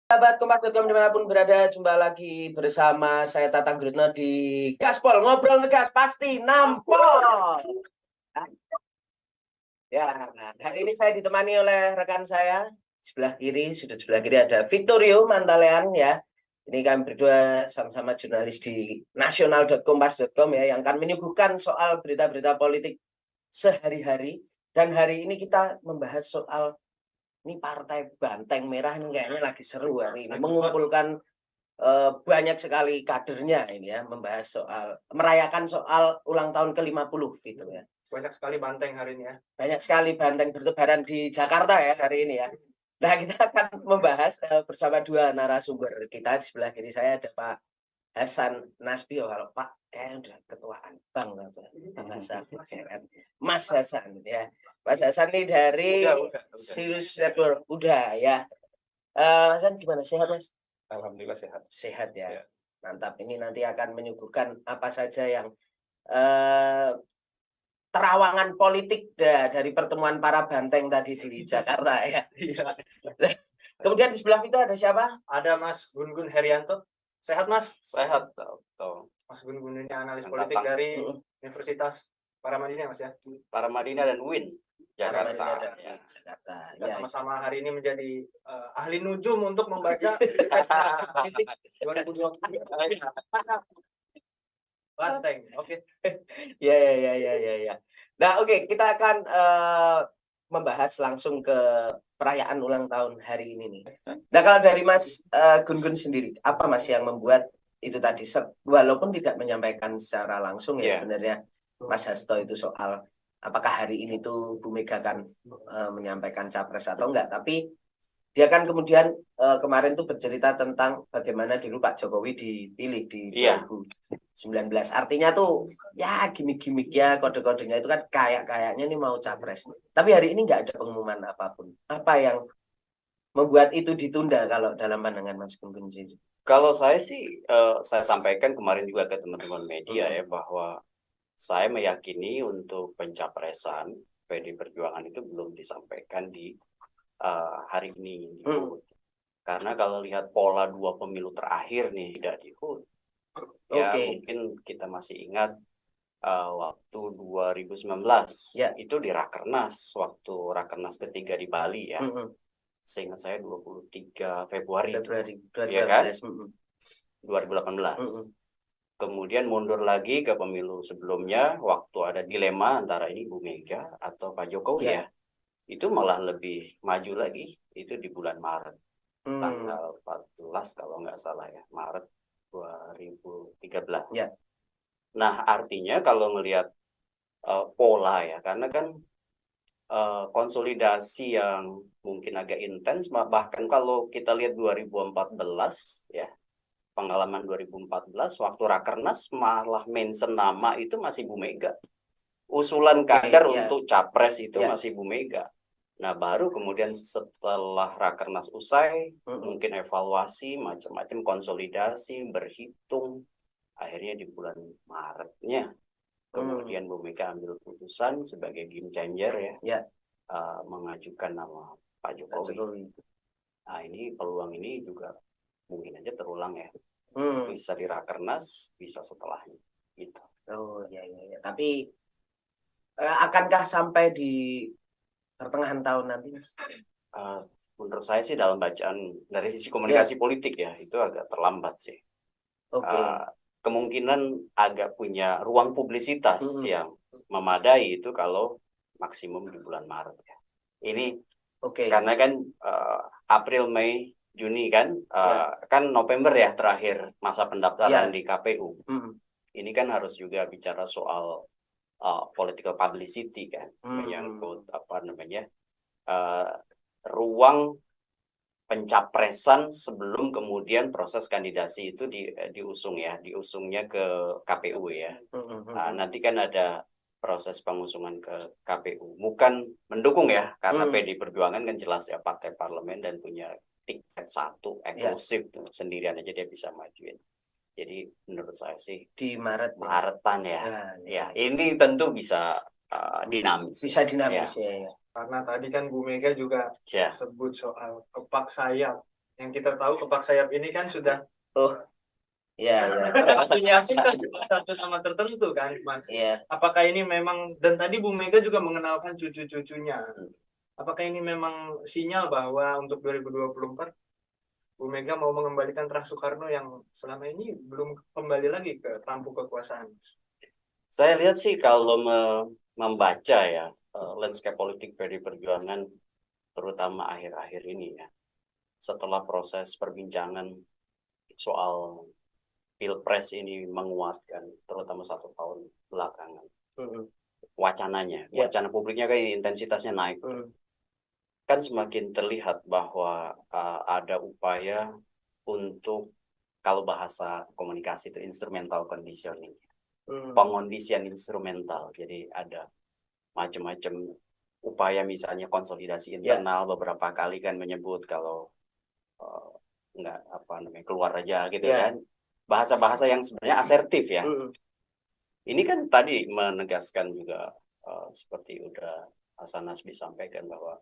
Sahabat Kompas.com dimanapun berada, jumpa lagi bersama saya Tatang Grudno di Gaspol, ngobrol ngegas pasti nampol. Ya, hari ini saya ditemani oleh rekan saya sebelah kiri ada Victorio Mantalean ya. Ini kami berdua sama-sama jurnalis di nasional.kompas.com ya, yang akan menyuguhkan soal berita-berita politik sehari-hari. Dan hari ini kita membahas soal ini Partai Banteng Merah ini kayaknya lagi seru hari ini, mengumpulkan banyak sekali kadernya ini ya, merayakan soal ulang tahun ke-50 gitu ya. Banyak sekali banteng hari ini ya. Banyak sekali banteng bertebaran di Jakarta ya hari ini ya. Nah, kita akan membahas bersama dua narasumber kita. Di sebelah kiri saya ada Pak Hasan Nasbio. Kalau Pak kayaknya udah ketuaan Bang Hasan, Mas Hasan ya. Mas Hasan ini dari Sirius Network udah ya. Mas Hasan gimana, sehat Mas? Alhamdulillah sehat. Sehat ya. Ya. Mantap. Ini nanti akan menyuguhkan apa saja yang eh, terawangan politik dari pertemuan para banteng tadi di Jakarta ya. Kemudian di sebelah itu ada siapa? Ada Mas Gun-Gun Herianto. Sehat Mas? Sehat. Mas Gun-Gun ini analis politik dari Universitas Paramadina Mas ya. Paramadina dan UIN Jakarta. Jakarta. Kita sama-sama hari ini menjadi ahli nujum untuk membaca politik 2023. Banteng. Oke. Ya. Nah, oke, kita akan membahas langsung ke perayaan ulang tahun hari ini nih. Nah, kalau dari Mas Gun-Gun sendiri, apa Mas yang membuat itu tadi, walaupun tidak menyampaikan secara langsung ya sebenarnya Mas Hasto itu soal apakah hari ini tuh Bu Mega akan menyampaikan capres atau enggak, tapi dia kan kemudian kemarin tuh bercerita tentang bagaimana dulu Pak Jokowi dipilih di 2019. Artinya tuh ya gimmick-gimmick ya, kode-kodenya itu kan kayaknya nih mau capres. Tapi hari ini nggak ada pengumuman apapun. Apa yang membuat itu ditunda kalau dalam pandangan Mas Gun-Gun sendiri? Kalau saya sih, saya sampaikan kemarin juga ke teman-teman media ya, bahwa saya meyakini untuk pencapresan PD Perjuangan itu belum disampaikan di hari ini di HUT. Karena kalau lihat pola 2 pemilu terakhir nih tidak di HUT, ya mungkin kita masih ingat waktu 2019 itu di Rakernas, waktu Rakernas ketiga di Bali ya. Seingat saya 23 Februari ya kan? 2018. Kemudian mundur lagi ke pemilu sebelumnya, waktu ada dilema antara ini Bu Mega atau Pak Jokowi ya. Itu malah lebih maju lagi, itu di bulan Maret, tanggal 14 kalau nggak salah ya, Maret 2013. Nah, artinya kalau ngelihat pola ya, karena kan konsolidasi yang mungkin agak intens, bahkan kalau kita lihat 2014 ya, pengalaman 2014 waktu Rakernas malah mention nama itu masih Bu Mega. Usulan kader untuk capres itu masih Bu Mega. Nah, baru kemudian setelah Rakernas usai, mungkin evaluasi, macam-macam konsolidasi, berhitung. Akhirnya di bulan Maretnya, kemudian Bu Mega ambil putusan sebagai game changer ya, mengajukan nama Pak Jokowi. Nah, ini peluang ini juga mungkin aja terulang ya. Bisa di Rakernas, bisa setelahnya. Gitu. Oh, ya. Tapi akankah sampai di pertengahan tahun nanti, Mas? Menurut saya sih dalam bacaan dari sisi komunikasi politik ya, itu agak terlambat sih. Kemungkinan agak punya ruang publisitas yang memadai itu kalau maksimum di bulan Maret ya. Ini karena kan April, Mei, Juni kan, kan November ya terakhir masa pendaftaran di KPU. Ini kan harus juga bicara soal political publicity kan, menyangkut ruang pencapresan sebelum kemudian proses kandidasi itu diusungnya ke KPU ya. Nah, nanti kan ada proses pengusungan ke KPU, bukan mendukung ya, karena PD Perjuangan kan jelas ya partai parlemen dan punya tiket satu eksklusif sendirian aja dia bisa majuin. Jadi menurut saya sih di Maretan ya. Ini tentu bisa dinamis. Bisa dinamis ya. Karena tadi kan Bu Mega juga sebut soal kepak sayap Yang kita tahu Kepak Sayap ini kan sudah Oh, ya, ya. afiliasi ke satu nama tertentu kan, Mas. Iya. Apakah ini memang, dan tadi Bu Mega juga mengenalkan cucu-cucunya. Apakah ini memang sinyal bahwa untuk 2024 Bu Mega mau mengembalikan Trans Soekarno yang selama ini belum kembali lagi ke tampuk kekuasaan? Saya lihat sih kalau membaca ya landscape politik PDI Perjuangan terutama akhir-akhir ini ya, setelah proses perbincangan soal Pilpres ini menguatkan terutama 1 tahun belakangan wacananya, Ya. wacana publiknya kan intensitasnya naik. Kan semakin terlihat bahwa ada upaya untuk, kalau bahasa komunikasi itu instrumental conditioning, pengondisian instrumental. Jadi ada macam-macam upaya, misalnya konsolidasi internal. Beberapa kali kan menyebut kalau nggak keluar aja gitu kan, bahasa-bahasa yang sebenarnya asertif ya. Ini kan tadi menegaskan juga seperti udah Hasan Nasbi sampaikan bahwa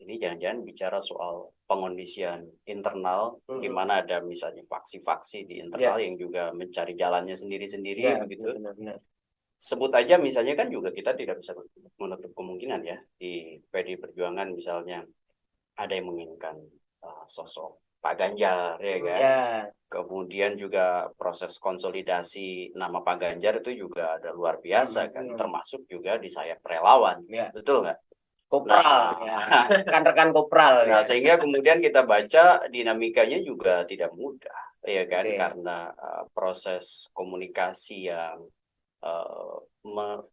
ini jangan-jangan bicara soal pengondisian internal, di mana ada misalnya faksi-faksi di internal yang juga mencari jalannya sendiri-sendiri begitu. Sebut aja misalnya kan juga kita tidak bisa menutup kemungkinan ya di PDI Perjuangan misalnya ada yang menginginkan sosok Pak Ganjar ya kan. Kemudian juga proses konsolidasi nama Pak Ganjar itu juga ada luar biasa kan, termasuk juga di sayap relawan. Betul nggak? Kopral, rekan-rekan kopral. Nah, sehingga kemudian kita baca dinamikanya juga tidak mudah, ya kan, karena proses komunikasi yang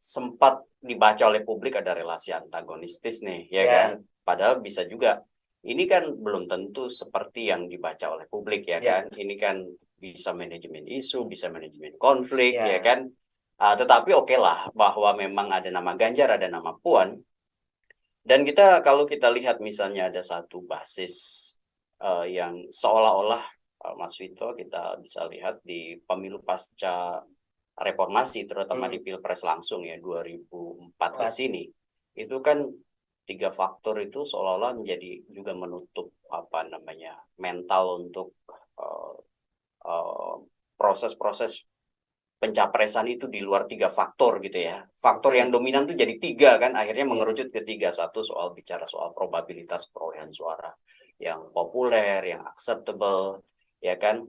sempat dibaca oleh publik ada relasi antagonistis nih, ya kan. Padahal bisa juga, ini kan belum tentu seperti yang dibaca oleh publik, ya kan. Ini kan bisa manajemen isu, bisa manajemen konflik, ya kan. Tetapi oke lah bahwa memang ada nama Ganjar, ada nama Puan. Dan kalau kita lihat misalnya ada satu basis yang seolah-olah Mas Vito, kita bisa lihat di pemilu pasca reformasi, terutama di Pilpres langsung ya 2004 ke sini, itu kan 3 faktor itu seolah-olah menjadi juga menutup mental untuk proses-proses pencapresan itu di luar 3 faktor gitu ya. Faktor yang dominan tuh jadi 3 kan, akhirnya mengerucut ke 3. Satu bicara soal probabilitas perolehan suara yang populer, yang acceptable, ya kan.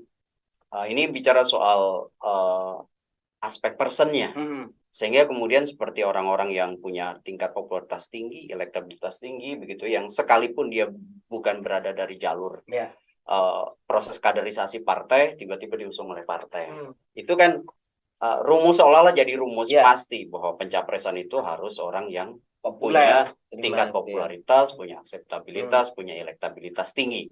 Ini bicara soal aspek personnya. Sehingga kemudian seperti orang-orang yang punya tingkat popularitas tinggi, elektabilitas tinggi begitu, yang sekalipun dia bukan berada dari jalur proses kaderisasi partai, tiba-tiba diusung oleh partai. Itu kan rumus seolah-olah jadi rumus pasti bahwa pencapresan itu harus orang yang punya tingkat popularitas, punya akseptabilitas, punya elektabilitas tinggi.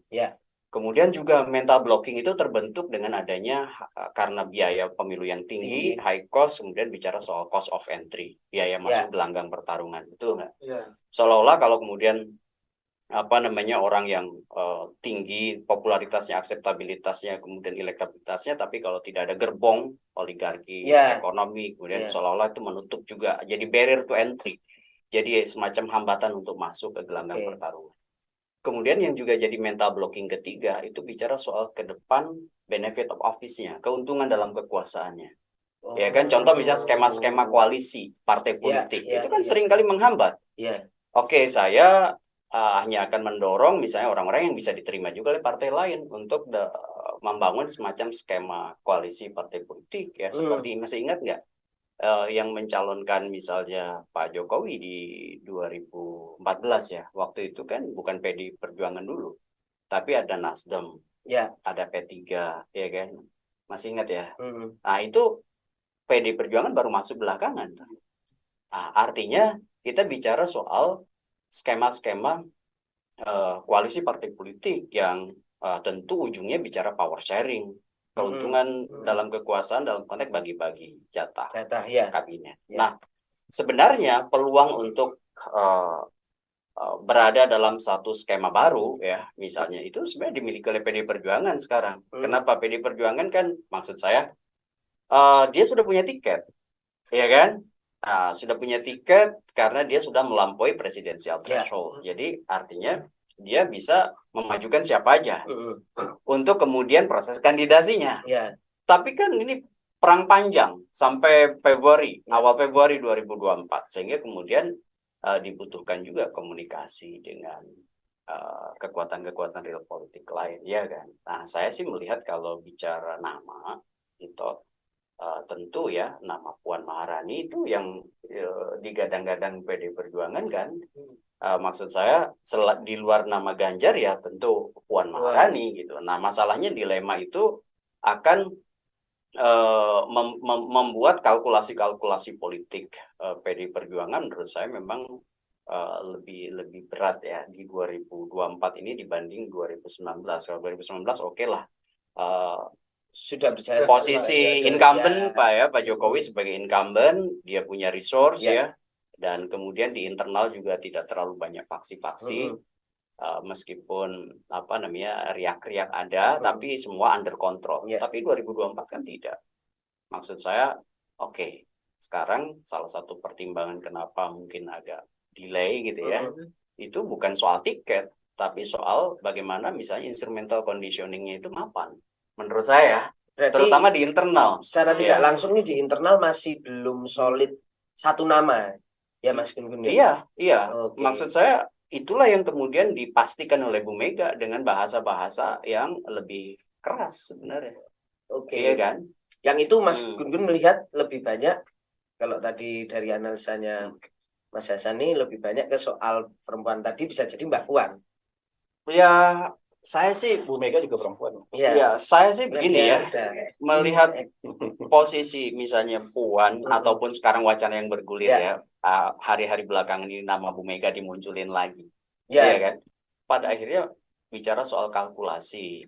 Kemudian juga mental blocking itu terbentuk dengan adanya karena biaya pemilu yang tinggi, high cost, kemudian bicara soal cost of entry, biaya masuk gelanggang pertarungan, betul nggak? Seolah-olah kalau kemudian orang yang tinggi popularitasnya, akseptabilitasnya, kemudian elektabilitasnya, tapi kalau tidak ada gerbong oligarki ekonomi, kemudian seolah-olah itu menutup juga, jadi barrier to entry, jadi semacam hambatan untuk masuk ke gelanggang pertarungan. Kemudian yang juga jadi mental blocking ketiga itu bicara soal ke depan benefit of office-nya, keuntungan dalam kekuasaannya. Ya kan, contoh misalnya skema-skema koalisi partai politik itu kan seringkali menghambat. Oke, saya hanya akan mendorong misalnya orang-orang yang bisa diterima juga oleh partai lain untuk membangun semacam skema koalisi partai politik ya. Seperti masih ingat nggak yang mencalonkan misalnya Pak Jokowi di 2014 ya, waktu itu kan bukan PDI Perjuangan dulu, tapi ada Nasdem, ada P3, ya kan, masih ingat ya. Nah itu PDI Perjuangan baru masuk belakangan. Nah, artinya kita bicara soal skema-skema koalisi partai politik yang tentu ujungnya bicara power sharing, keuntungan dalam kekuasaan dalam konteks bagi-bagi jatah kabinet. Nah, sebenarnya peluang untuk berada dalam satu skema baru ya, misalnya itu sebenarnya dimiliki oleh PDI Perjuangan sekarang. Kenapa? PDI Perjuangan kan, maksud saya dia sudah punya tiket, ya kan? Sudah punya tiket karena dia sudah melampaui presidensial threshold. Jadi artinya dia bisa memajukan siapa aja untuk kemudian proses kandidasinya. Ya. Tapi kan ini perang panjang sampai Februari, awal Februari 2024, sehingga kemudian dibutuhkan juga komunikasi dengan kekuatan-kekuatan real politik lain, ya kan. Nah, saya sih melihat kalau bicara nama itu tentu ya nama Puan Maharani itu yang digadang-gadang PD Perjuangan kan. Maksud saya di luar nama Ganjar ya tentu Puan Maharani gitu. Nah, masalahnya dilema itu akan membuat kalkulasi-kalkulasi politik PD Perjuangan menurut saya memang lebih berat ya di 2024 ini dibanding 2019. Kalau 2019 oke lah. Sudah berjalan Posisi incumbent Pak Jokowi sebagai incumbent, dia punya resource ya, dan kemudian di internal juga tidak terlalu banyak faksi-faksi, meskipun riak-riak ada, tapi semua under control. Tapi 2024 kan tidak. Maksud saya, oke, sekarang salah satu pertimbangan kenapa mungkin agak delay gitu ya, itu bukan soal tiket, tapi soal bagaimana misalnya instrumental conditioning-nya itu mapan. Menurut saya, berarti terutama di internal. Secara tidak langsung nih di internal masih belum solid satu nama, ya Mas Gun Gun. Iya. Okay. Maksud saya itulah yang kemudian dipastikan oleh Bu Mega dengan bahasa-bahasa yang lebih keras sebenarnya. Oke. Iya kan? Yang itu Mas Gun Gun melihat lebih banyak, kalau tadi dari analisanya Mas Hasan ini lebih banyak ke soal perempuan tadi, bisa jadi Mbak Puan. Ya, saya sih Bu Mega juga perempuan. Ya, saya sih begini ya, melihat posisi misalnya Puan ataupun sekarang wacana yang bergulir ya, hari-hari belakangan ini nama Bu Mega dimunculin lagi, ya kan? Pada akhirnya bicara soal kalkulasi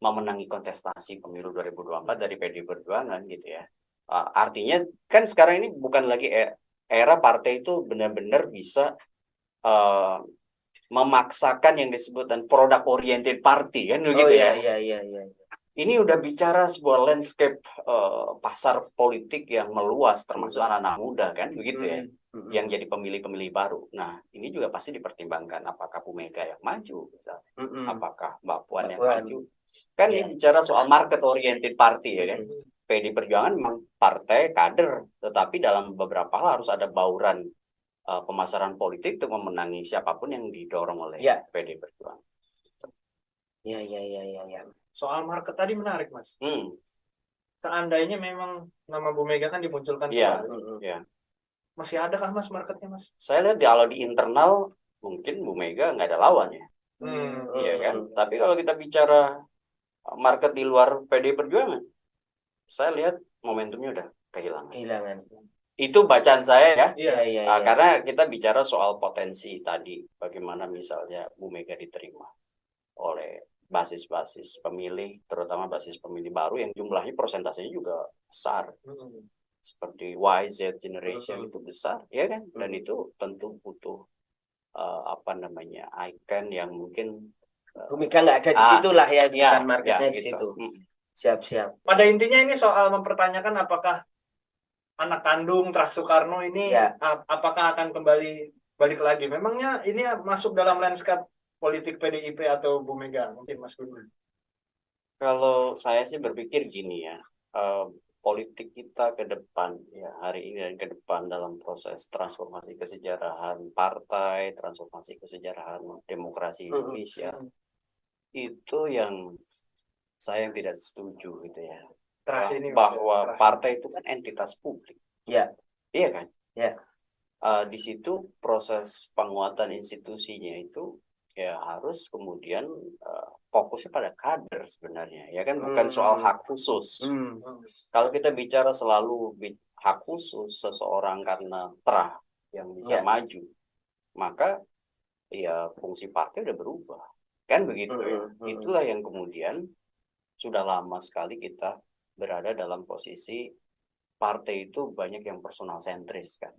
memenangi kontestasi pemilu 2024 dari PD Perjuangan gitu ya. Artinya kan sekarang ini bukan lagi era partai itu benar-benar bisa memaksakan yang disebut dan product oriented party kan begitu ya. Iya. Ini udah bicara sebuah landscape pasar politik yang meluas termasuk anak-anak muda kan begitu ya. Yang jadi pemilih-pemilih baru. Nah, ini juga pasti dipertimbangkan apakah Bu Mega yang maju misalnya. Apakah Mbak Puan yang maju. Kan ini bicara soal market oriented party ya kan. PD Perjuangan memang partai kader, tetapi dalam beberapa hal harus ada bauran pemasaran politik untuk memenangi siapapun yang didorong oleh PD Perjuangan. Ya. Soal market tadi menarik, Mas. Seandainya memang nama Bu Mega kan dimunculkan kembali. Masih ada kah Mas marketnya, Mas? Saya lihat kalau di internal mungkin Bu Mega nggak ada lawan ya. Iya kan. Tapi kalau kita bicara market di luar PD Perjuangan, saya lihat momentumnya udah kehilangan. Itu bacaan saya ya. Iya. Karena kita bicara soal potensi tadi, bagaimana misalnya Bu Mega diterima oleh basis-basis pemilih, terutama basis pemilih baru yang jumlahnya persentasenya juga besar. Seperti YZ generation itu besar, ya kan? Dan itu tentu butuh icon yang mungkin Bu Mega nggak ada di situ lah ya, bukan marketnya di situ. Siap. Pada intinya ini soal mempertanyakan apakah anak kandung Trah Soekarno ini apakah akan kembali balik lagi. Memangnya ini masuk dalam landscape politik PDIP atau Bu Mega? Mungkin Mas Gun. Kalau saya sih berpikir gini ya, politik kita ke depan ya hari ini dan ke depan dalam proses transformasi kesejarahan partai, transformasi kesejarahan demokrasi Indonesia, itu yang saya tidak setuju gitu ya. Bahwa partai itu kan entitas publik. Iya kan? Di situ proses penguatan institusinya itu ya harus kemudian fokusnya pada kader sebenarnya, ya kan, bukan soal hak khusus. Kalau kita bicara selalu hak khusus seseorang karena terah yang bisa maju, maka ya fungsi partai udah berubah, kan begitu ya. Itulah yang kemudian sudah lama sekali kita berada dalam posisi partai itu banyak yang personal sentris kan.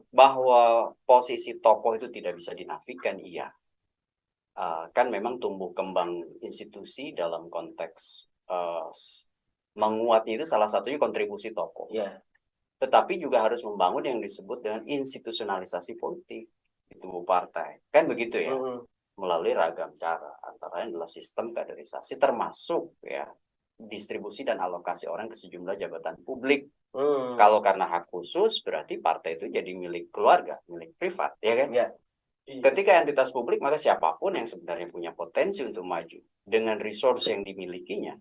Bahwa posisi tokoh itu tidak bisa dinafikan, iya. Kan memang tumbuh kembang institusi dalam konteks menguatnya itu salah satunya kontribusi tokoh. Tetapi juga harus membangun yang disebut dengan institusionalisasi politik di tubuh partai. Kan begitu ya. melalui ragam cara, antara lain adalah sistem kaderisasi termasuk ya distribusi dan alokasi orang ke sejumlah jabatan publik. Kalau karena hak khusus berarti partai itu jadi milik keluarga, milik privat, ya kan? Ya. Ketika entitas publik, maka siapapun yang sebenarnya punya potensi untuk maju dengan resource yang dimilikinya,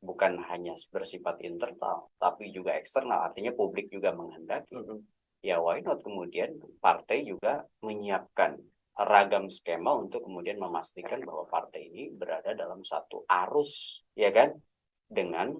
bukan hanya bersifat internal, tapi juga eksternal, artinya publik juga menghendaki. Ya why not kemudian partai juga menyiapkan ragam skema untuk kemudian memastikan bahwa partai ini berada dalam satu arus, ya kan, dengan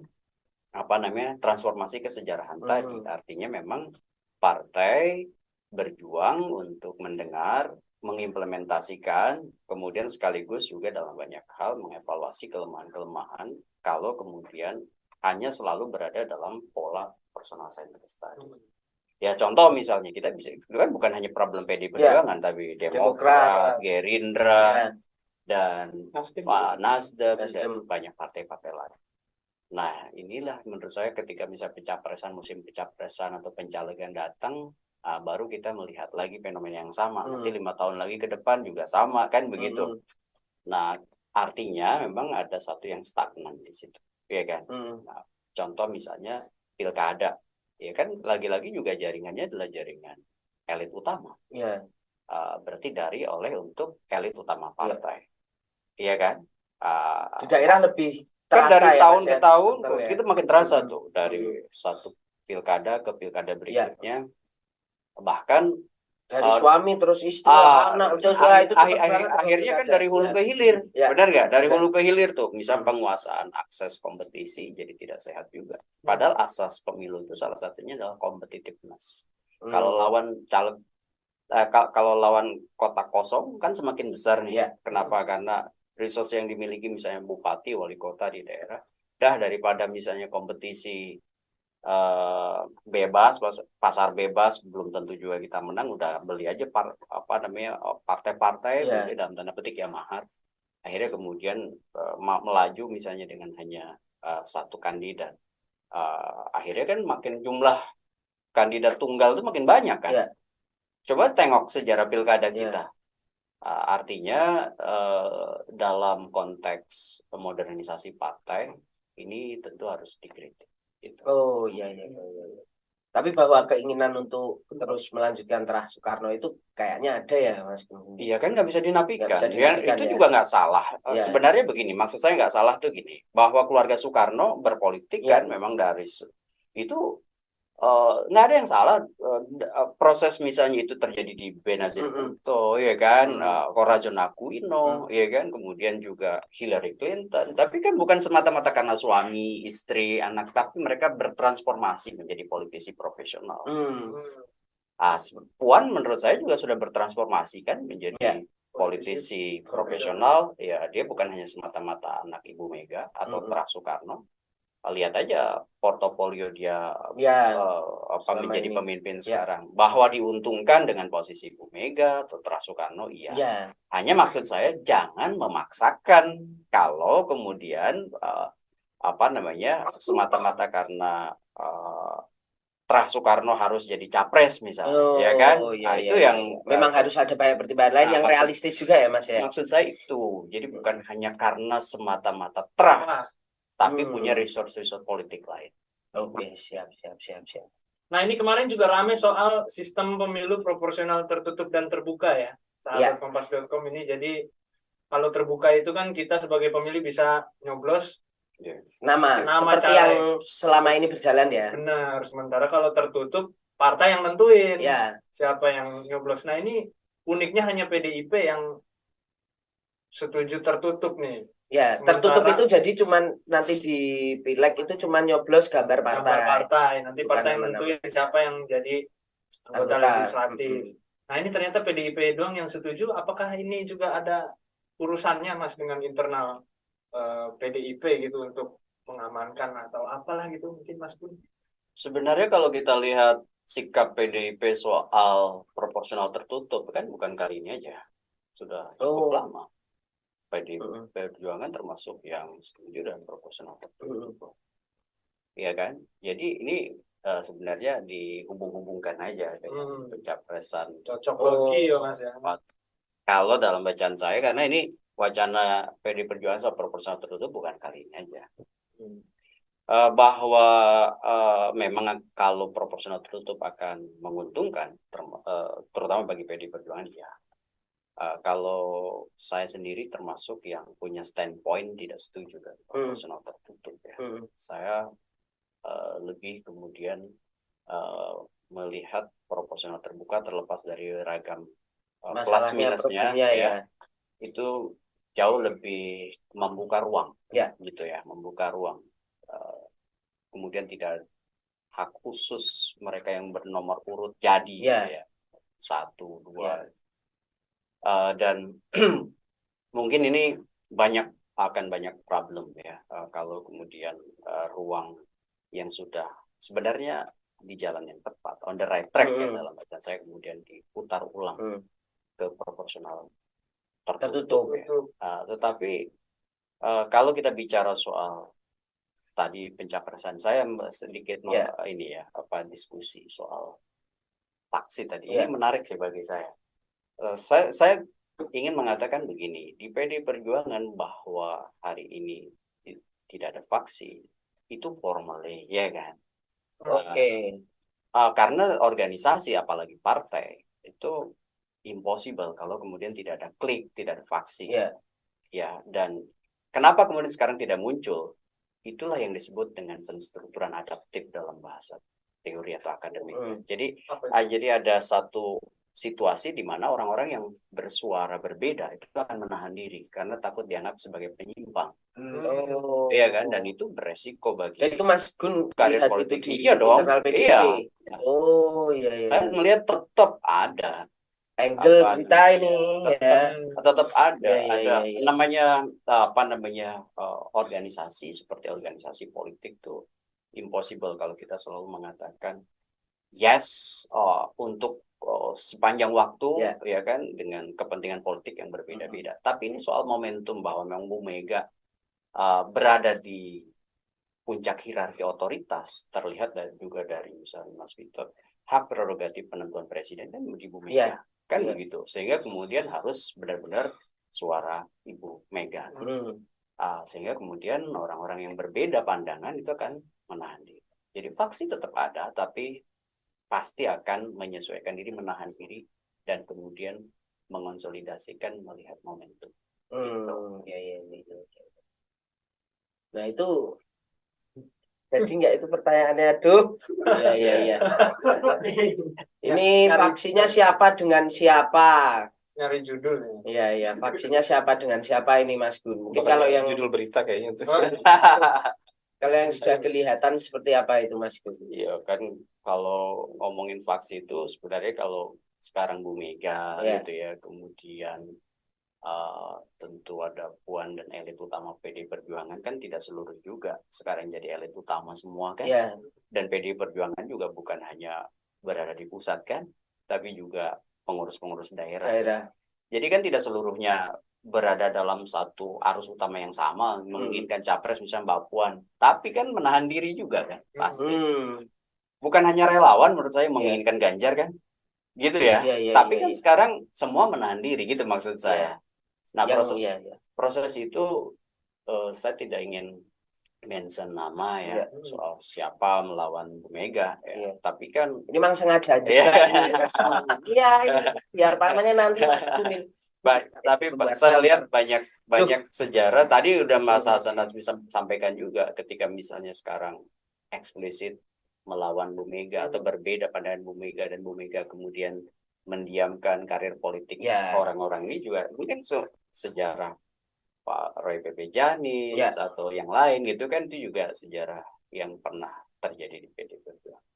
transformasi kesejarahan tadi. Artinya memang partai berjuang untuk mendengar, mengimplementasikan, kemudian sekaligus juga dalam banyak hal mengevaluasi kelemahan-kelemahan kalau kemudian hanya selalu berada dalam pola personal centris tadi. Ya contoh misalnya kita bisa, itu kan bukan hanya problem PD Perjuangan, tapi Demokrat, Gerindra, dan Nasdem, dan banyak partai-partai lain. Nah inilah menurut saya ketika misalnya pencapresan, musim pencapresan atau pencalegan datang, baru kita melihat lagi fenomena yang sama. Nanti 5 tahun lagi ke depan juga sama kan begitu. Nah artinya memang ada satu yang stagnan di situ, ya kan. Nah, contoh misalnya pilkada, ya kan lagi-lagi juga jaringannya adalah jaringan elit utama. Berarti oleh untuk elit utama partai, ya kan. Di daerah lebih kan dari ya, tahun ke tahun kita makin terasa Hmm. tuh dari satu pilkada ke pilkada berikutnya. Bahkan dari suami terus istri anak itu akhirnya kan dari hulu ke hilir, benar nggak? Dari hulu ke hilir tuh, misal penguasaan akses kompetisi jadi tidak sehat juga. Padahal asas pemilu itu salah satunya adalah competitiveness. Kalau lawan caleg, kalau lawan kotak kosong kan semakin besar nih. Kenapa? Karena resource yang dimiliki misalnya bupati, wali kota di daerah, daripada misalnya kompetisi bebas, pasar bebas, belum tentu juga kita menang, udah beli aja partai-partai dalam tanda petik ya mahar. Akhirnya kemudian melaju misalnya dengan hanya satu kandidat. Akhirnya kan makin jumlah kandidat tunggal itu makin banyak kan. Coba tengok sejarah pilkada kita. Artinya dalam konteks modernisasi partai ini tentu harus dikritik. Gitu. Oh iya. Tapi bahwa keinginan untuk terus melanjutkan terah Soekarno itu kayaknya ada ya Mas. Iya kan nggak bisa dinafikan. Itu juga nggak salah. Sebenarnya begini, maksud saya nggak salah tuh gini, bahwa keluarga Soekarno berpolitik kan memang dari itu. Nggak ada yang salah proses misalnya itu terjadi di Benazir Bhutto, ya kan, Rajon Aquino, ya kan, kemudian juga Hillary Clinton. Tapi kan bukan semata-mata karena suami, istri, anak, tapi mereka bertransformasi menjadi politisi profesional. Puan menurut saya juga sudah bertransformasi kan menjadi politisi profesional. Ya dia bukan hanya semata-mata anak Ibu Mega atau Terah Soekarno. Lihat aja portofolio dia menjadi pemimpin sekarang, bahwa diuntungkan dengan posisi Bu Mega atau Terah Soekarno, hanya maksud saya jangan memaksakan kalau kemudian semata-mata karena Terah Soekarno harus jadi capres misalnya, ya kan? Itu yang memang harus ada banyak pertimbangan lain yang realistis juga ya Mas ya. Maksud saya itu, jadi bukan hanya karena semata-mata Terah, tapi punya resource politik lain. Oke, siap. Nah ini kemarin juga ramai soal sistem pemilu proporsional tertutup dan terbuka ya, sahabat Kompas.com ini. Jadi kalau terbuka itu kan kita sebagai pemilih bisa nyoblos nama seperti yang selama ini berjalan ya. Benar. Sementara kalau tertutup partai yang nentuin siapa yang nyoblos. Nah ini uniknya hanya PDIP yang setuju tertutup nih. Tertutup itu jadi cuman nanti di pileg itu cuman nyoblos gambar partai. Nanti partai yang nentuin siapa yang jadi anggota legislatif. Nah ini ternyata PDIP doang yang setuju. Apakah ini juga ada urusannya Mas dengan internal PDIP gitu untuk mengamankan atau apalah gitu mungkin Mas Bun? Sebenarnya kalau kita lihat sikap PDIP soal proporsional tertutup kan bukan kali ini aja, sudah cukup lama. PDIP Perjuangan termasuk yang setuju dan proporsional tertutup, ya kan? Jadi ini sebenarnya dihubung-hubungkan aja dengan pencapresan. Cocok logi ya Mas ya. kalau dalam bacaan saya, karena ini wacana PD Perjuangan soal proporsional tertutup bukan kali ini aja. Bahwa memang kalau proporsional tertutup akan menguntungkan, terutama bagi PD Perjuangan, ya. Kalau saya sendiri termasuk yang punya standpoint tidak setuju dengan proporsional tertutup, ya. Saya lebih kemudian melihat proporsional terbuka terlepas dari ragam plus minusnya, ya, itu jauh lebih membuka ruang, gitu ya, membuka ruang. Kemudian tidak hak khusus mereka yang bernomor urut jadi, ya, 1, 2, dan mungkin ini akan banyak problem, ya, kalau kemudian ruang yang sudah sebenarnya di jalan yang tepat, on the right track, ya, dalam bacaan saya kemudian diputar ulang ke proporsional tertutup. Ya. Tetapi kalau kita bicara soal tadi pencapresan, saya sedikit ini ya, diskusi soal faksi tadi. Ini menarik sih bagi saya. Saya ingin mengatakan begini, di PD Perjuangan bahwa hari ini tidak ada faksi itu formally, ya kan? Karena organisasi apalagi partai itu impossible kalau kemudian tidak ada klik, tidak ada faksi. Ya, dan kenapa kemudian sekarang tidak muncul? Itulah yang disebut dengan penstrukturan adaptif dalam bahasa teori atau akademik. Jadi ada satu situasi di mana orang-orang yang bersuara berbeda itu akan menahan diri karena takut dianggap sebagai penyimpang. Iya kan, dan itu beresiko bagi. Dan itu Mas Gun karir politik. Iya dong. Iya. Saya melihat tetap ada angle kita ini, tetap ada namanya organisasi seperti organisasi politik tuh impossible kalau kita selalu mengatakan yes untuk sepanjang waktu, ya kan, dengan kepentingan politik yang berbeda-beda. Tapi ini soal momentum bahwa memang Bu Mega berada di puncak hierarki otoritas, terlihat juga dari misalnya Mas Victor, hak prerogatif penentuan presiden kan di Bu Mega, kan begitu. Sehingga kemudian harus benar-benar suara Ibu Mega. Sehingga kemudian orang-orang yang berbeda pandangan itu akan menahan diri. Jadi faksi tetap ada, tapi pasti akan menyesuaikan diri, menahan diri, dan kemudian mengonsolidasikan melihat momentum. Nah itu jadi nggak itu pertanyaannya, aduh. Ini faksinya siapa dengan siapa? Nyari judul. Iya, faksinya siapa dengan siapa ini Mas Gun? Mungkin kalau yang judul berita kayaknya itu. Kalau yang sudah kelihatan seperti apa itu Mas Gun? Iya kan, kalau ngomongin faksi itu sebenarnya kalau sekarang Bu Mega gitu ya, kemudian tentu ada Puan dan elit utama PD Perjuangan, kan tidak seluruh juga sekarang jadi elit utama semua kan. Dan PD Perjuangan juga bukan hanya berada di pusat kan, tapi juga pengurus-pengurus daerah. Jadi kan tidak seluruhnya berada dalam satu arus utama yang sama, menginginkan capres misalnya Mbak Puan, tapi kan menahan diri juga kan, pasti. Bukan hanya relawan menurut saya menginginkan Ganjar kan, gitu ya. Tapi kan sekarang semua menahan diri, gitu maksud saya. Nah proses itu saya tidak ingin mention nama ya, soal siapa melawan Bu Mega, tapi kan ini memang sengaja aja. Biar pamannya nanti Mas Gun. Tapi saya lihat banyak sejarah. Tadi udah Mas Hasan bisa sampaikan juga, ketika misalnya sekarang eksplisit melawan Bu Mega atau berbeda pandangan Bu Mega, dan Bu Mega kemudian mendiamkan karir politik orang-orang ini juga mungkin sejarah Pak Roy P. Janis atau yang lain gitu kan, itu juga sejarah yang pernah terjadi di PD Perjuangan.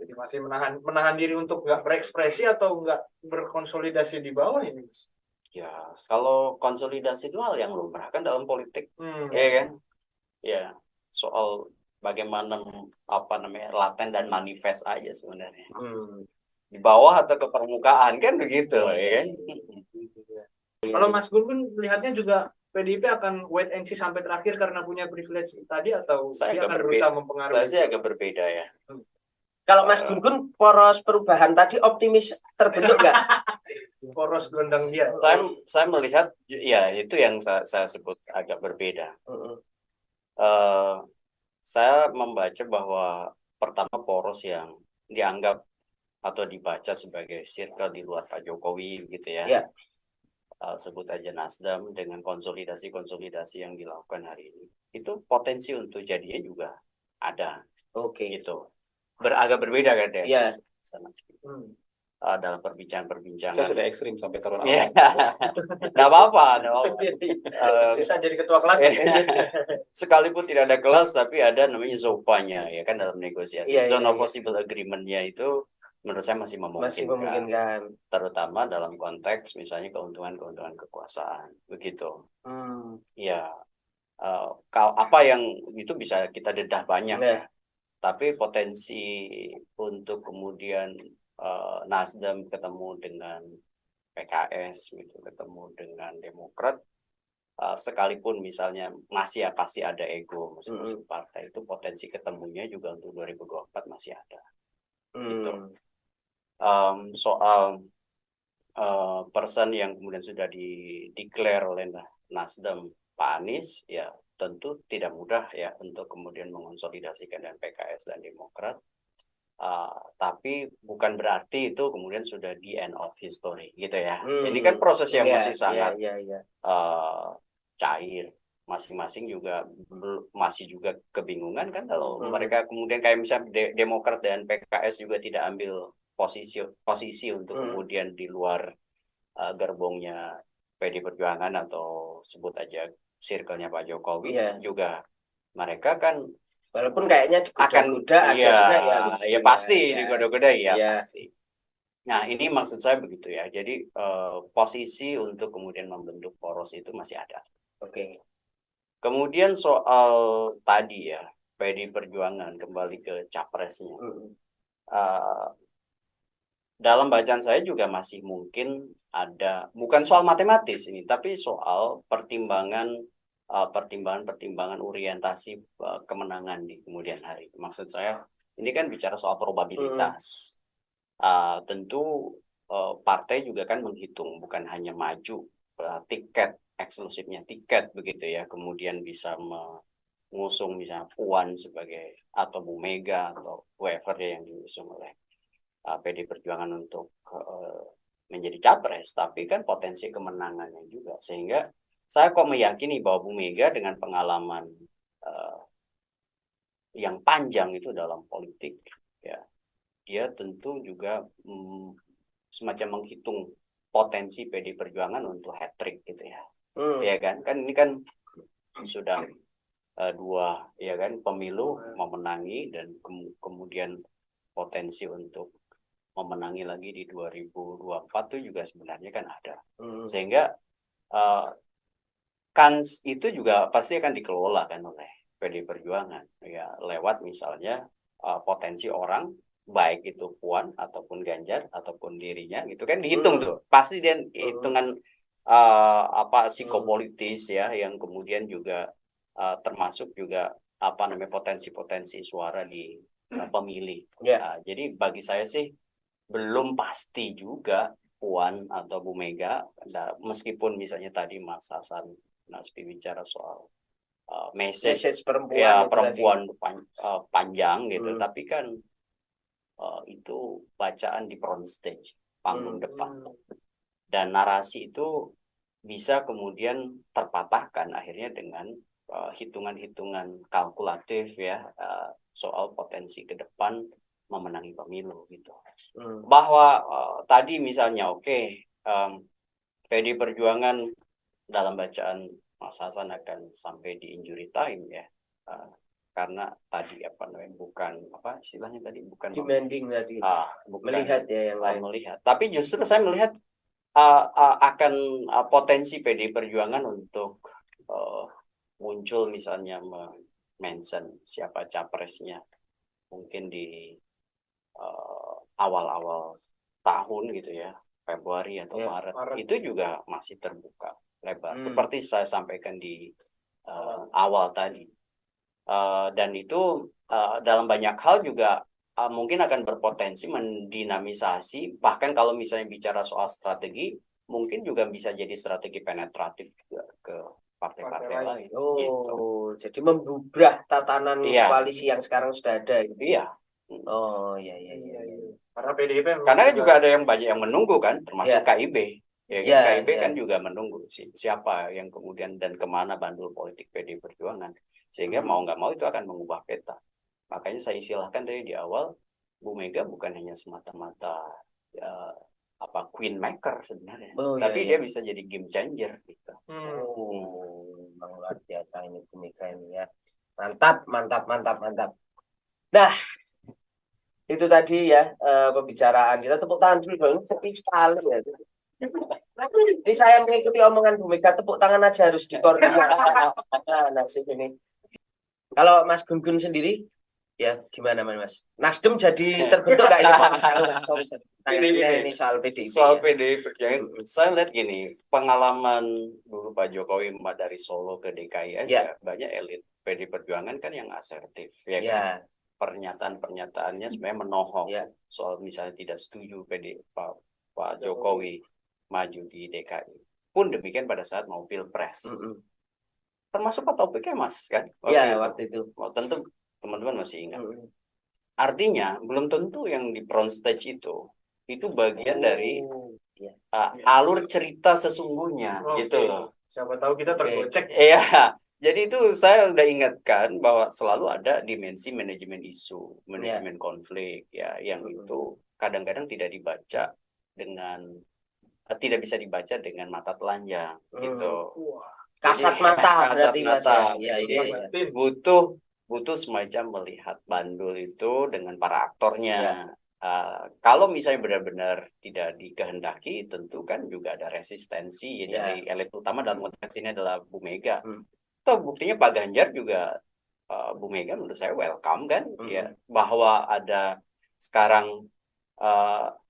Jadi masih menahan diri untuk nggak berekspresi atau nggak berkonsolidasi di bawah ini, Mas? Ya, kalau konsolidasi itu hal yang lumrah kan dalam politik, ya kan? Ya, soal bagaimana laten dan manifest aja sebenarnya. Di bawah atau ke permukaan kan begitu, ya kan? Kalau Mas Gun melihatnya juga PDIP akan wait and see sampai terakhir karena punya privilege tadi, atau dia akan berusaha mempengaruhi? Saya agak berbeda ya. Kalau Mas Gun poros perubahan tadi optimis terbentuk nggak? poros gondang dia. Saya melihat ya itu yang saya sebut agak berbeda. Eh, saya membaca bahwa pertama poros yang dianggap atau dibaca sebagai circle di luar Pak Jokowi gitu ya. Ya. Sebut aja Nasdem dengan konsolidasi yang dilakukan hari ini. Itu potensi untuk jadinya juga ada. Oke. Gitu. Agak berbeda kan ya. Iya. Dalam perbincangan-perbincangan. Saya sudah ekstrim sampai turun awal. Iya. Nggak apa-apa. Bisa jadi ketua kelas. Sekalipun tidak ada kelas, tapi ada namanya ZOPA-nya ya kan dalam negosiasi. Iya, Zone of iya. Possible Agreement-nya itu menurut saya masih memungkinkan. Terutama dalam konteks misalnya keuntungan kekuasaan. Begitu. Ya, apa yang itu bisa kita dedah banyak ya. Tapi potensi untuk kemudian Nasdem ketemu dengan PKS, gitu, ketemu dengan Demokrat, sekalipun misalnya masih pasti ada ego masing-masing partai, itu potensi ketemunya juga untuk 2024 masih ada. Gitu. Soal person yang kemudian sudah declare oleh Nasdem, Pak Anies, ya tentu tidak mudah ya untuk kemudian mengonsolidasikan dengan PKS dan Demokrat. Tapi bukan berarti itu kemudian sudah the end of history gitu ya. Ini kan proses yang masih sangat cair. Masing-masing juga masih juga kebingungan kan kalau mereka kemudian kayak misalnya Demokrat dan PKS juga tidak ambil posisi untuk kemudian di luar gerbongnya PD Perjuangan atau sebut aja circle-nya Pak Jokowi juga mereka kan walaupun kayaknya digoda-goda ya pasti digoda-goda ya pasti. Nah ini maksud saya begitu ya. Jadi posisi untuk kemudian membentuk poros itu masih ada. Oke. Kemudian soal tadi ya PD Perjuangan kembali ke capresnya. Dalam bacaan saya juga masih mungkin ada bukan soal matematis ini tapi soal pertimbangan orientasi kemenangan di kemudian hari. Maksud saya ini kan bicara soal probabilitas. Tentu partai juga kan menghitung bukan hanya maju tiket eksklusifnya tiket begitu ya, kemudian bisa mengusung misalnya Puan sebagai atau Bu Mega atau whoever yang diusung oleh PD Perjuangan untuk menjadi capres, tapi kan potensi kemenangannya juga sehingga saya kok meyakini bahwa Bu Mega dengan pengalaman yang panjang itu dalam politik, ya, dia tentu juga semacam menghitung potensi PD Perjuangan untuk hat-trick gitu ya, ya kan? Kan ini kan sudah dua, ya kan, pemilu memenangi dan kemudian potensi untuk memenangi lagi di 2024 itu juga sebenarnya kan ada, sehingga kans itu juga pasti akan dikelola kan oleh PD Perjuangan ya lewat misalnya potensi orang baik itu Puan ataupun Ganjar ataupun dirinya gitu kan dihitung tuh pasti dia hitungan psikopolitis ya yang kemudian juga termasuk juga potensi suara di pemilih. Jadi bagi saya sih belum pasti juga Puan atau Bu Mega meskipun misalnya tadi Mas Hasan Nasbi bicara soal message perempuan panjang gitu, tapi kan itu bacaan di front stage, panggung depan, dan narasi itu bisa kemudian terpatahkan akhirnya dengan hitungan-hitungan kalkulatif ya soal potensi ke depan memenangi pemilu gitu. Bahwa tadi misalnya PD Perjuangan dalam bacaan Mas Hasan akan sampai di injury time ya, karena tadi bukan istilahnya tadi bukan demanding tadi, bukan melihat ya yang lain. Melihat, tapi justru saya melihat akan potensi PD Perjuangan untuk muncul misalnya mention siapa capresnya mungkin di awal-awal tahun gitu ya, Februari atau Maret itu juga masih terbuka lebar seperti saya sampaikan di awal tadi, dan itu dalam banyak hal juga mungkin akan berpotensi mendinamisasi, bahkan kalau misalnya bicara soal strategi, mungkin juga bisa jadi strategi penetratif juga ke partai-partai Partai lain. Gitu. jadi membubrah tatanan Iya. koalisi yang sekarang sudah ada gitu. Iya. Oh iya iya iya. Karena PDIP memang Karena juga ada yang banyak yang menunggu kan, termasuk Iya. KIB. Ya kan, Iya, KIB iya. kan juga menunggu siapa yang kemudian dan kemana bandul politik PDI Perjuangan. Sehingga mau nggak mau itu akan mengubah peta. Makanya saya istilahkan tadi di awal, Bu Mega bukan hanya semata-mata queen maker sebenarnya, Oh, tapi iya, dia iya. bisa jadi game changer gitu. Memang luar biasa ini Bu Mega ini ya. Mantap, mantap, mantap, mantap. Nah, itu tadi ya pembicaraan kita, tepuk tangan dulu dong. Sepi sekali ya. Ini saya mengikuti omongan Bu Mega, tepuk tangan aja harus dikoordinasi. Nah, nasib ini. Kalau Mas Gun-Gun sendiri, ya gimana Mas? Nasdem jadi terbentuk nggak ini ini soal PDIP? Soal Ya? PDIP, saya lihat gini, pengalaman dulu Pak Jokowi dari Solo ke DKI aja, banyak elit PDI Perjuangan kan yang asertif, ya kan? Pernyataan-pernyataannya sebenarnya menohok soal misalnya tidak setuju Pak Jokowi maju di DKI. Pun demikian pada saat mau pilpres. Termasuk Pak Topiknya Mas kan? Waktu itu. Tentu teman-teman masih ingat. Artinya belum tentu yang di front stage itu bagian dari alur cerita sesungguhnya gitu loh. Siapa tahu kita tergocek. Iya. Jadi itu saya udah ingatkan bahwa selalu ada dimensi manajemen isu, manajemen konflik ya, yang itu kadang-kadang tidak bisa dibaca dengan mata telanjang gitu. Kasat mata kasat berarti mata. Mas. Butuh semacam melihat bandul itu dengan para aktornya. Kalau misalnya benar-benar tidak dikehendaki, tentu kan juga ada resistensi dari elit utama, dalam konteks ini adalah Bu Mega. Toh buktinya Pak Ganjar juga Bu Mega menurut saya welcome kan, ya, bahwa ada sekarang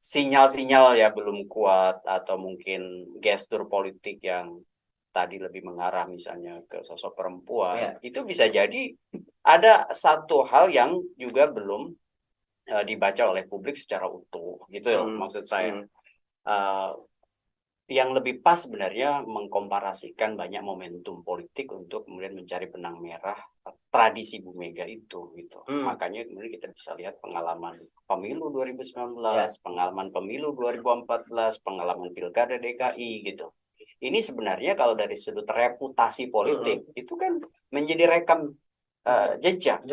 sinyal-sinyal ya belum kuat atau mungkin gestur politik yang tadi lebih mengarah misalnya ke sosok perempuan, itu bisa jadi ada satu hal yang juga belum dibaca oleh publik secara utuh, gitu loh maksud saya. Yang lebih pas sebenarnya mengkomparasikan banyak momentum politik untuk kemudian mencari benang merah tradisi Bu Mega itu, gitu. Makanya kemudian kita bisa lihat pengalaman pemilu 2019, pengalaman pemilu 2014, pengalaman pilkada DKI, gitu. Ini sebenarnya kalau dari sudut reputasi politik itu kan menjadi rekam jejak,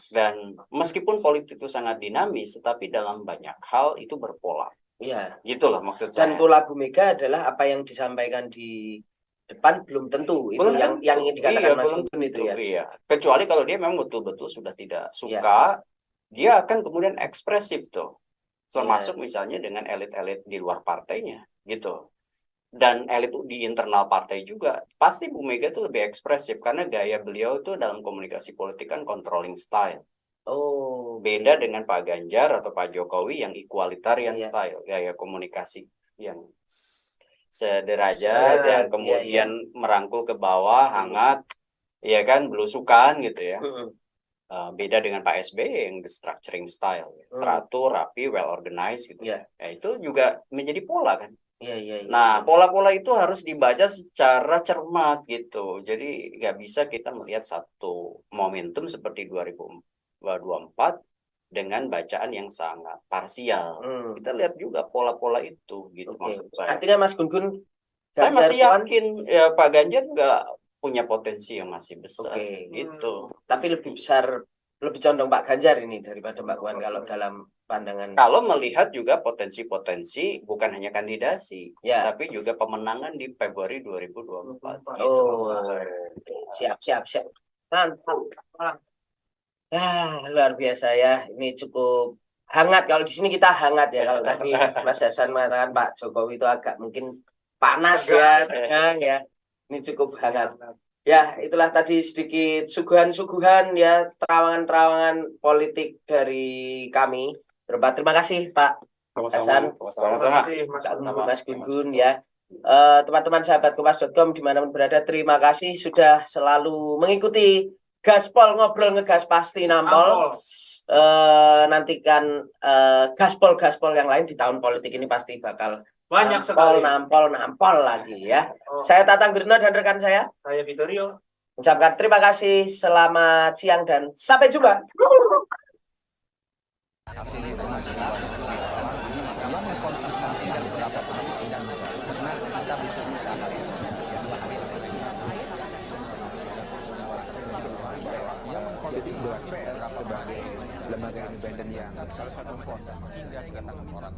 dan meskipun politik itu sangat dinamis, tetapi dalam banyak hal itu berpola. Gitu loh maksud saya. Dan pola Bu Mega adalah apa yang disampaikan di depan belum tentu itu yang ingin dikatakan Mas Gun itu ya. Iya. Kecuali kalau dia memang betul-betul sudah tidak suka, dia akan kemudian ekspresif tuh. Termasuk misalnya dengan elit-elit di luar partainya, gitu. Dan elit di internal partai juga, pasti Bu Mega itu lebih ekspresif karena gaya beliau itu dalam komunikasi politik kan controlling style. Beda dengan Pak Ganjar atau Pak Jokowi yang equalitarian style, gaya komunikasi yang sederajat, yang kemudian merangkul ke bawah, hangat, ya kan, belusukan gitu ya. Beda dengan Pak SBY yang the structuring style, teratur, rapi, well organized gitu. Ya, itu juga menjadi pola kan. Nah, pola-pola itu harus dibaca secara cermat gitu. Jadi nggak bisa kita melihat satu momentum seperti 2024 dengan bacaan yang sangat parsial. Kita lihat juga pola-pola itu gitu maksud saya. Artinya Mas Gun-Gun, saya masih yakin ya Pak Ganjar juga punya potensi yang masih besar gitu. Tapi lebih condong Pak Ganjar ini daripada Mbak Puan kalau dalam pandangan. Kalau melihat juga potensi-potensi bukan hanya kandidasi, tapi juga pemenangan di Februari 2024. Siap. Mantap. Luar biasa ya. Ini cukup hangat. Kalau di sini kita hangat ya. Kalau tadi Mas Hasan mengatakan Pak Jokowi itu agak mungkin panas ya, tegang ya. Ini cukup hangat. Ya, itulah tadi sedikit suguhan-suguhan ya, terawangan-terawangan politik dari kami. Terima kasih Pak Hasan, Mas Gun-Gun ya. Teman-teman sahabat kompas.com dimanapun berada, terima kasih sudah selalu mengikuti gaspol ngobrol ngegas pasti nampol. Nampol. Nantikan gaspol-gaspol yang lain di tahun politik ini pasti bakal Banyak nampol, sekali. nampol lagi ya. Oh, Saya Tatang Girno dan rekan saya saya Vittorio. ucapkan terima kasih, selamat siang dan sampai jumpa. Jadi DPR sebagai lembaga independen yang salah satu force hingga kedatangan orang